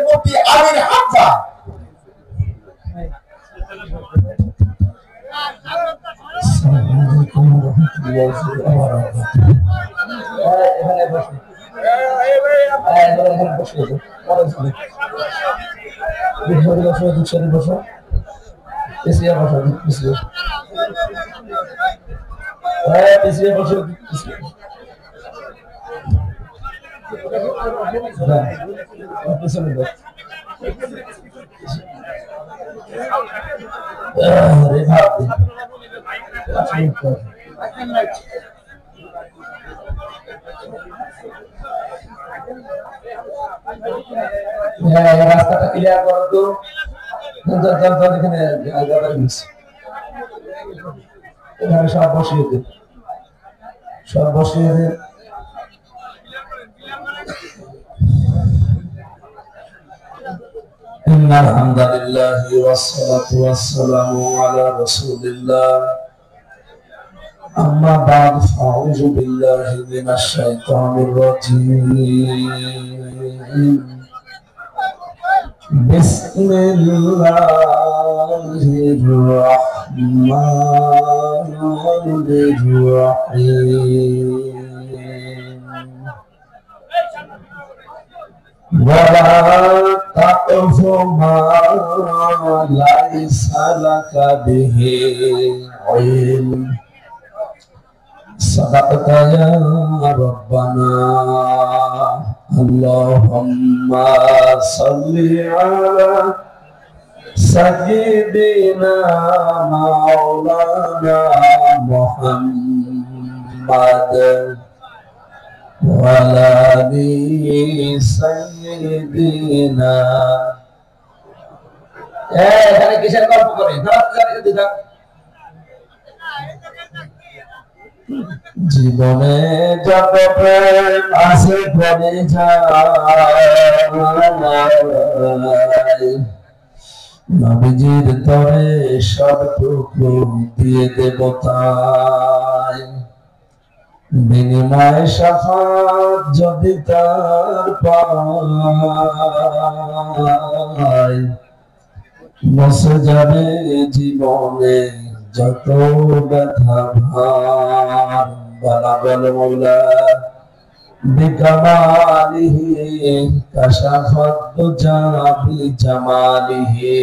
মুফতি আমির হামজা। রাস্তাটা ক্লিয়ার করো তো, এখানে সব বসিয়ে দে, সব বসিয়ে দে। إن الحمد لله والصلاة والسلام على رسول الله أما بعد فأعوذ بالله من الشيطان الرجيم بسم الله الرحمن الرحيم ولا تقف ما ليس لك به علم صدقت يا ربنا اللهم صل على سيدنا مولانا محمد وعلى آل سيدنا এখানে কিসের গল্প করে জীবনে যত প্রেম আছে বলে যায় নবীজির তরে সবটুকু দিয়ে দেব তাই বিনিময় শাফাত যদি তার পাই মুছে যাবে জীবনে যত ব্যথা ভার বলা বল মৌলা বিকামালিহি কাশাফাত দুজা বিজামালিহি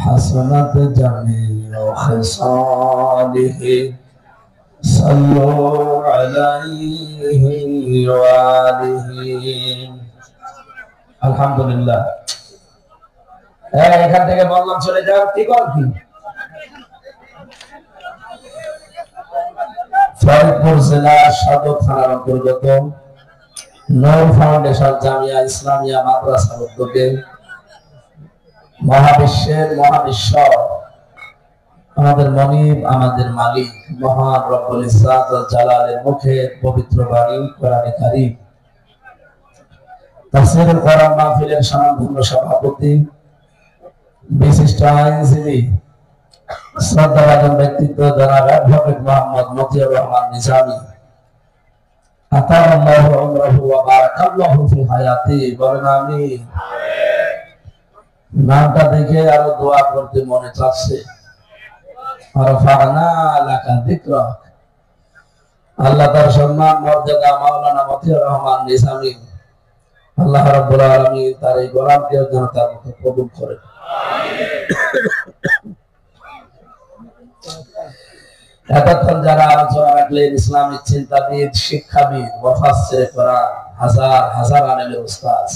হাসানাত জামিউ খিসালিহি সাল্লু আলাইহি ওয়া আলিহি। আলহামদুলিল্লাহ। এখান থেকে বললাম চলে যাও, কি করবি? ফরিদপুর জেলার সদর থানার অন্তর্গত নূর ফাউন্ডেশন জামিয়া ইসলামিয়া মাদ্রাসার উদ্যোগে মহাবিশ্বের মহাবিশ্ব আমাদের মনিব আমাদের মালিক মহান রব্বুল ইজ্জত ওয়াল জালালের মুখে পবিত্র বাণী কোরআনে কারীম তাফসীরুল কোরআন মাহফিলের সম্মানিত সভাপতি বিশিষ্ট আইনজীবী শ্রদ্ধাভাজন ব্যক্তিত্ব জনাব অ্যাডভোকেট মোহাম্মদ মতিউর রহমান নিজামী আতাল্লাহু উমরাহু ওয়া বারাকাল্লাহু ফি হায়াতি, বলেন আমিন। নামটা দেখে আরো দোয়া করতে মনে চাচ্ছে। আরফানা লাকা যিকরাক, আল্লাহ তার সম্মান মর্যাদা মাওলানা মতিউর রহমান নিজামী আল্লাহ রাব্বুল আলামিন তার এই গোলামকে যেন তার মুখে কবুল করে। এতক্ষণ যারা আলোচনা রাখলেন ইসলামিক চিন্তাবিদ, শিক্ষাবিদ, মুফাসসির কোরআন, হাজার হাজার আলেমের উস্তাদ,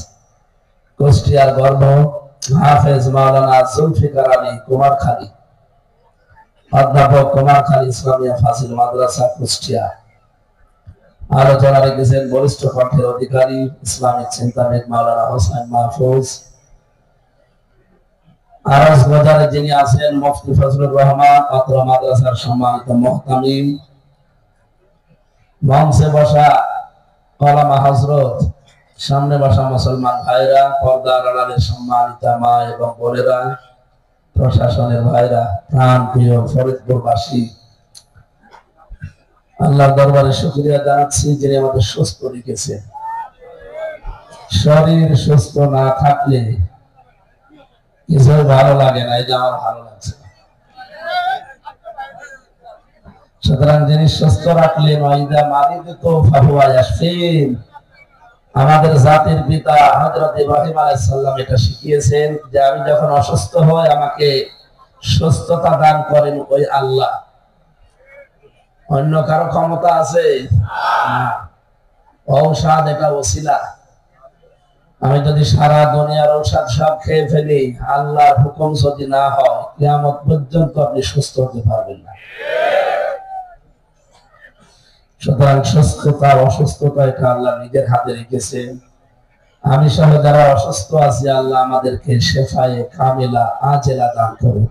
কুষ্টিয়ার গর্ব হাফেজ মাওলানা জুলফিকার আলী কুমারখালী, অধ্যাপক কুমারখালী ইসলামিয়া ফাজিল মাদ্রাসা কুষ্টিয়া। আলোচনা রেখেছেন বরিষ্ঠ কণ্ঠের অধিকারী ইসলামিক চিন্তাবিদ মাওলানা হোসেন মাহফুজ। আরজ বাজারে যিনি আছেন মুফতি ফজলুর রহমান অত্র মাদ্রাসার সম্মানিত মুহতামিম, মঞ্চে বসা ওলামা হযরত, সামনে বসা মুসলমান ভাইরা, পর্দার আড়ালের সম্মানিত মা এবং বোনেরা, প্রশাসনের ভাইরা, প্রাণ প্রিয় ফরিদপুরবাসী, আল্লাহর দরবারে শুকরিয়া জানাচ্ছি যিনি আমাদের সুস্থ রেখেছেন। শরীর সুস্থ না থাকলে কিছু ভালো লাগে না, এই যে আমার ভালো লাগছে। সুতরাং যিনি সুস্থ রাখলেন, আমাদের জাতির পিতা হযরত ইব্রাহিম আলাইহিস সালাম এটা শিখিয়েছেন যে আমি যখন অসুস্থ হই আমাকে সুস্থতা দান করেন ওই আল্লাহ। অন্য কারো ক্ষমতা আছে না। ঔষধ এটা ওসিলা। আমি যদি সারা দুনিয়ার ঔষধ সব খেয়ে ফেলি, আল্লাহর হুকুম যদি না হয়, কিয়ামত পর্যন্ত আপনি সুস্থ হতে পারবেন না। সুতরাং সুস্থতা অসুস্থতা এটা আল্লাহ নিজের হাতে রেখেছেন। আমি সহ যারা অসুস্থ আছি, আল্লাহ আমাদেরকে শেফায়ে কামিলা আজেলা দান করুন।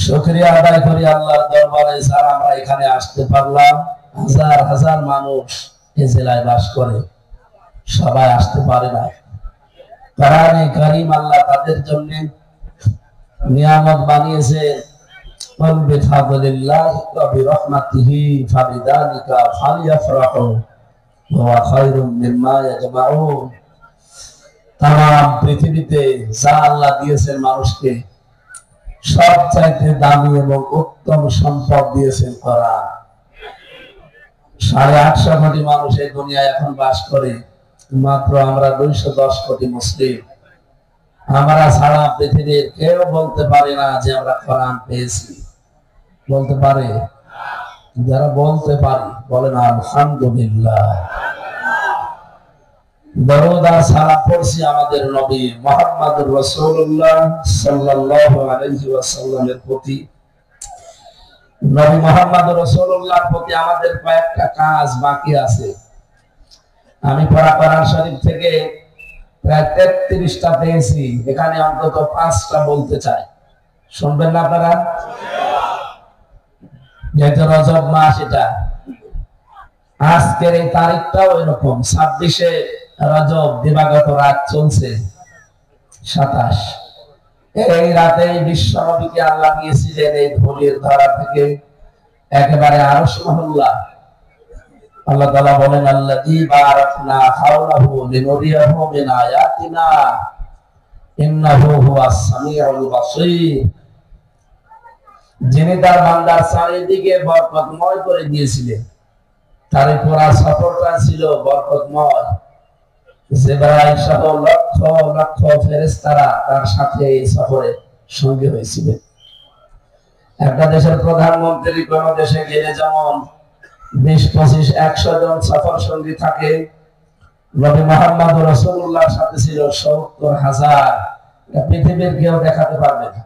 শুকরিয়া আদায় করি আল্লাহর দরবারে, যারা আমরা এখানে আসতে পারলাম। হাজার হাজার মানুষ এই জেলায় বাস করে, সবাই আসতে পারে না। কোরআনে কারীম আল্লাহ তাদের জন্য নিয়ামত বানিয়েছে। قل بفضل الله وبرحمته فبذلك فليفرحوا هو خير مما يجمعون। তামাম পৃথিবীতে যা আল্লাহ দিয়েছেন মানুষকে, সবচাইতে দামি এবং উত্তম সম্পদ দিয়েছেন কোরআন। 850 কোটি মানুষ এই দুনিয়ায় এখন বাস করে, মাত্র আমরা 210 কোটি মুসলিম। আমরা সারা পৃথিবীর কেউ বলতে পারে না যে আমরা কোরআন পেয়েছি। বলতে পারে? যারা বলতে পারি বলেন আলহামদুলিল্লাহ। দরুদ আর সালাম পড়ছি আমাদের নবী মুহাম্মদুর রাসূলুল্লাহ সাল্লাল্লাহু আলাইহি ওয়াসাল্লামের প্রতি। নবী মুহাম্মদুর রাসূলুল্লাহর প্রতি আমাদের কয়েকটা কাজ বাকি আছে। আমি পড়া কোরআন শরীফ থেকে প্রায় 33টা পেয়েছি, এখানে অন্তত 5টা বলতে চাই। শুনবেন না আপনারা? যেহেতু রজব মাস, এটা আজকের এই তারিখটাও এরকম 26শে রজব, দিবাগত রাত চলছে 27। এই রাতে বিশ্ব নবীকে আল্লাহ নিয়েছিলেন এই ধুলির ধরা থেকে একেবারে আরশ মহল্লা। আল্লাহ তাআলা বলেন আল্লাযী বারাকনা হাওলাহু লিনুরিয়াহু মিন আয়াতিনা ইন্নাহু হুয়াস সামিউল বাসীর। যিনি তার বান্দার চারিদিকে বরকতময় করে দিয়েছিলেন, তার পুরা সফরটা ছিল বরকতময়। জিবরাইল সহ লক্ষ লক্ষ ফেরেশতারা তার সাথে এই সফরে সঙ্গী হয়েছিলেন। একটা দেশের প্রধানমন্ত্রী কোন দেশে গেলে যেমন 20-25-100 জন সফর সঙ্গী থাকে, নবী মুহাম্মদ রাসূলুল্লাহর সাথে ছিল 70,000। পৃথিবীর কেউ দেখাতে পারবে না।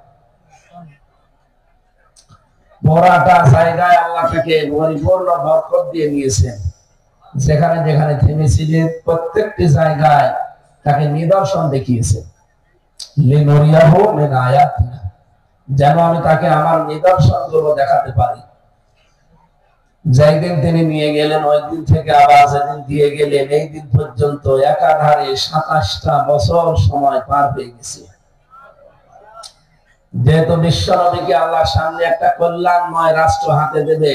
পুরাটা জায়গায় আল্লাহ তাকে পরিপূর্ণ বরকত দিয়ে নিয়েছেন। যেখানে যেখানে থেমেছিলেন প্রত্যেকটি জায়গায় তাকে নিদর্শন দেখিয়েছেন। লিনুরিয়াহু মিন আয়াতিনা, যেন আমি তাকে আমার নিদর্শনগুলো দেখাতে পারি। যেদিন তিনি নিয়ে গেলেন ওই দিন থেকে আবার যেদিন দিয়ে গেলেন এই দিন পর্যন্ত একাধারে 27টা বছর সময় পার হয়ে গেছে। যেহেতু বিশ্ব নবীকে আল্লাহ সামনে একটা কল্যাণময় রাষ্ট্র হাতে দেবে,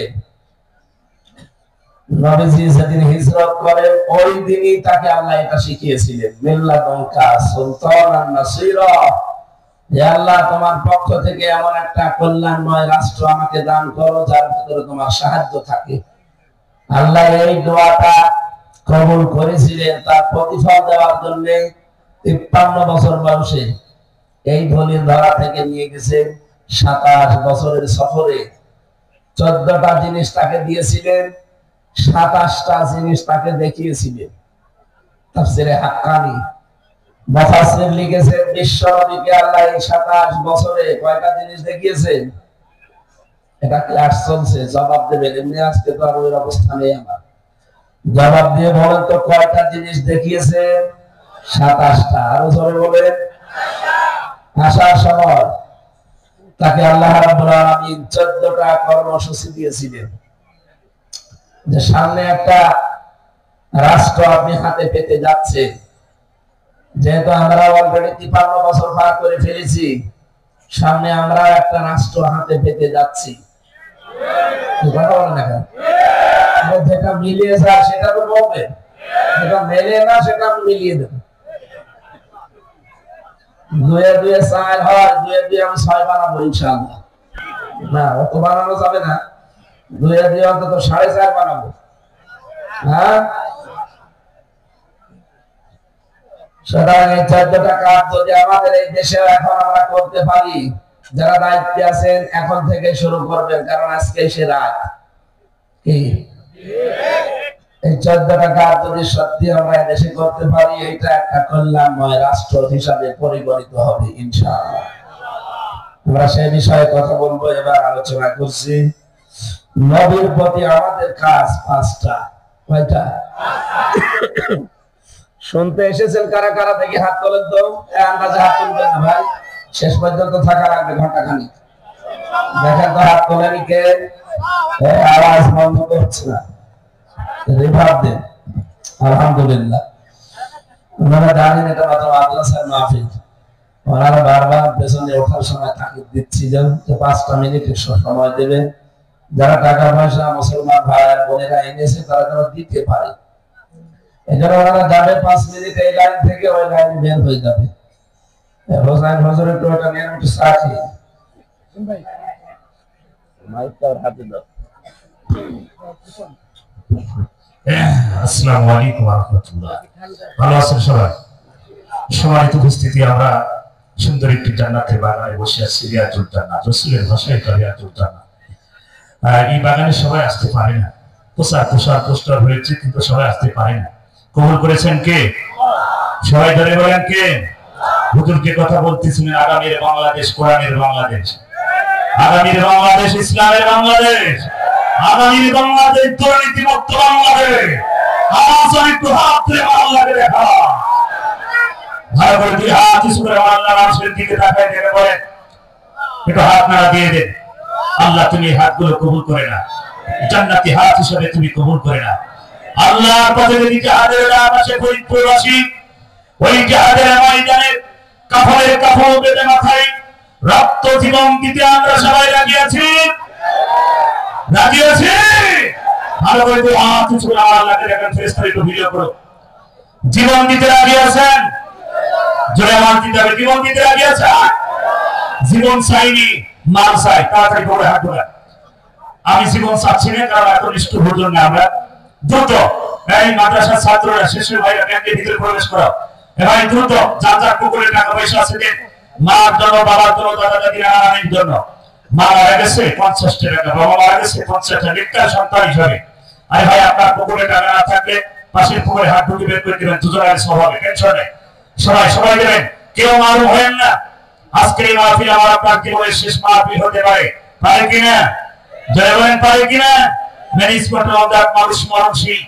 নবীজি যেদিন হিজরত করেন ওই দিনই তাকে আল্লাহ এটা শিখিয়েছিলেন, মিল্লাতুকা সুলতানান নাসীরা, হে আল্লাহ তোমার পক্ষ থেকে এমন একটা কল্যাণময় রাষ্ট্র আমাকে দান করো যার ভিতরে তোমার সাহায্য থাকে। আল্লাহ এই দোয়াটা কবুল করেছিলেন, তার প্রতিফল দেওয়ার জন্য 53 বছর বয়সে এই ধলির ধরা থেকে নিয়ে গেছেন 27 বছরের সফরে। 14টা জিনিস তাকে দিয়েছিলেন, 27টা জিনিস তাকে দেখিয়েছিলেন। তাফসীরে হাক্কানি মুফাসসির লিখেছেন বিশ্ব নবীকে আল্লাহ এই 27 বছরে কয়টা জিনিস দেখিয়েছেন। এটা ক্লাস চলছে, জবাব দেবেন। এমনি আজকে তো আর ওই অবস্থা নেই আমার। জবাব দিয়ে বলেন তো কয়টা জিনিস দেখিয়েছেন? 27টা। আরো জোরে বলেন। আসার সময় তাকে আল্লাহ রাব্বুল আলামিন 14টা কর্মসূচি দিয়েছিলেন যে সামনে একটা রাষ্ট্র আপনি হাতে পেতে যাচ্ছে। যেহেতু আমরা অলরেডি 53 বছর পার করে ফেলেছি, সামনে আমরা একটা রাষ্ট্র হাতে পেতে যাচ্ছি। যেটা মিলিয়ে যায় সেটা তো বলবে। যেটা মেলে না সেটা আমি মিলিয়ে দেব। 2 এ 2 4 হয়, 2 এ 2 আমি 6 বানাবো ইনশাআল্লাহ। না অত বানানো যাবে না, 2 এ 2 অন্তত 4.5 বানাবো। হ্যাঁ, সুতরাং এই 14টা কাজ যদি আমাদের এই দেশে এখন আমরা করতে পারি, যারা দায়িত্বে আছেন এখন থেকে শুরু করবেন, কারণ আজকে সে রাত। কি এই 14টা কাজ যদি সত্যি আমরা দেশে করতে পারি, এটা একটা কল্যাণময় রাষ্ট্র হিসাবে পরিগণিত হবে ইনশাআল্লাহ। আমরা সেই বিষয়ে কথা বলবো। এবার আলোচনা করছি নবীর প্রতি আমাদের কাজ 5টা। কয়টা? শুনতে এসেছেন কারা কারা? দেখি হাত তোলেন তো। আন্দাজে হাত তুলবেন না ভাই, শেষ পর্যন্ত থাকা লাগবে ঘন্টা খানিক। দেখেন তো হাত তোলেনি কে? আওয়াজ বন্ধ করছে না, রিভার্ব দেন। আলহামদুলিল্লাহ। ওনারা জানেন এটা মাত্র মাদ্রাসার মাহফিল, ওনারা বারবার পেছনে ওঠার সময় তাকিদ দিচ্ছি যে 5টা মিনিট সময় দেবে। যারা টাকা পয়সা মুসলমান ভাই আর বোনেরা এনেছে তারা যেন দিতে পারে, এজন্য ওনারা যাবে 5 মিনিট এই লাইন থেকে ওই লাইনে বের হয়ে যাবে। হোসেন হজরত একটু ওটা নিয়ে একটু সাথী ভাই মাইকটা হাতে দাও। আসসালামু আলাইকুম ওয়া রাহমাতুল্লাহ। ভালো আছেন সবাই? সম্মানিত উপস্থিতি, আমরা সুন্দর একটি জান্নাতের বাগানে বসে আছি। রিয়াজুল জান্নাত, রাসূলের ভাষায় রিয়াজুল জান্নাত। এই বাগানে সবাই আসতে পারে না, পোস্টার হয়েছে কিন্তু সবাই আসতে পারে না। কবুল করেছেন কে? সবাই ধরে বলেন কে? হুজুরকে কথা বলতেছিলেন, আগামীর বাংলাদেশ কোরআনের বাংলাদেশ, আগামীর বাংলাদেশ ইসলামের বাংলাদেশ, আগামীর বাংলাদেশ দুর্নীতিমুক্ত বাংলাদেশ। আমার একটু হাত তুলে বাংলাকে দেখা, ভালো করে 2 হাত উঁচু করে আল্লাহর আরশের দিকে তাকায় দেখে বলেন, একটু হাত নাড়া দিয়ে দেন। আল্লাহ তুমি হাতগুলো কবুল করে না, জান্নাতি হাত হিসেবে তুমি কবুল করে না। আল্লাহর পথে যদি জিহাদের আকাশে ফরিদপুরবাসী ওই জিহাদের ময়দানে কাফনের কাফন বেঁধে মাথায় রক্ত জীবন দিতে আমরা সবাই রাজি আছি, রাজি আছি। ভালো করে 2 হাত উঁচু করে আল্লাহকে দেখেন, ফেরেশতা একটু ভিডিও করো। জীবন দিতে রাজি আছেন? জোরে আমার দিতে হবে। জীবন দিতে রাজি আছেন? জীবন চাইনি, মাল চাই। তাড়াতাড়ি করে হাত তোলা। আমি জীবন চাচ্ছি না, কারণ এত নিষ্ঠুর ভোজন না আমরা। দ্রুত এই মাদ্রাসার ছাত্ররা শিশু ভাইরা ব্যাংকের ভিতরে প্রবেশ করো। ভাই দ্রুত যার যার পুকুরে টাকা পয়সা আছে দেন, মার জন্য, বাবার জন্য, দাদা দাদি নানার জন্য। মা মারা গেছে 50 টাকা, বাবা মারা গেছে 50 টাকা, একটা সন্তান হিসাবে। আরে ভাই আপনার পুকুরে টাকা না থাকলে পাশের পুকুরে হাত ঢুকে বের করে দিবেন, দুজনের স্বভাবে টেনশন নেই। সবাই দেবেন, কেউ মারুম হবেন না। আজকের এই মাহফিল আমার আপনার জীবনের শেষ মাহফিল হতে পারে, পারে কিনা? জয় বলেন পারে কিনা? ম্যানেজমেন্ট অফ দ্যাট মানুষ মানুষই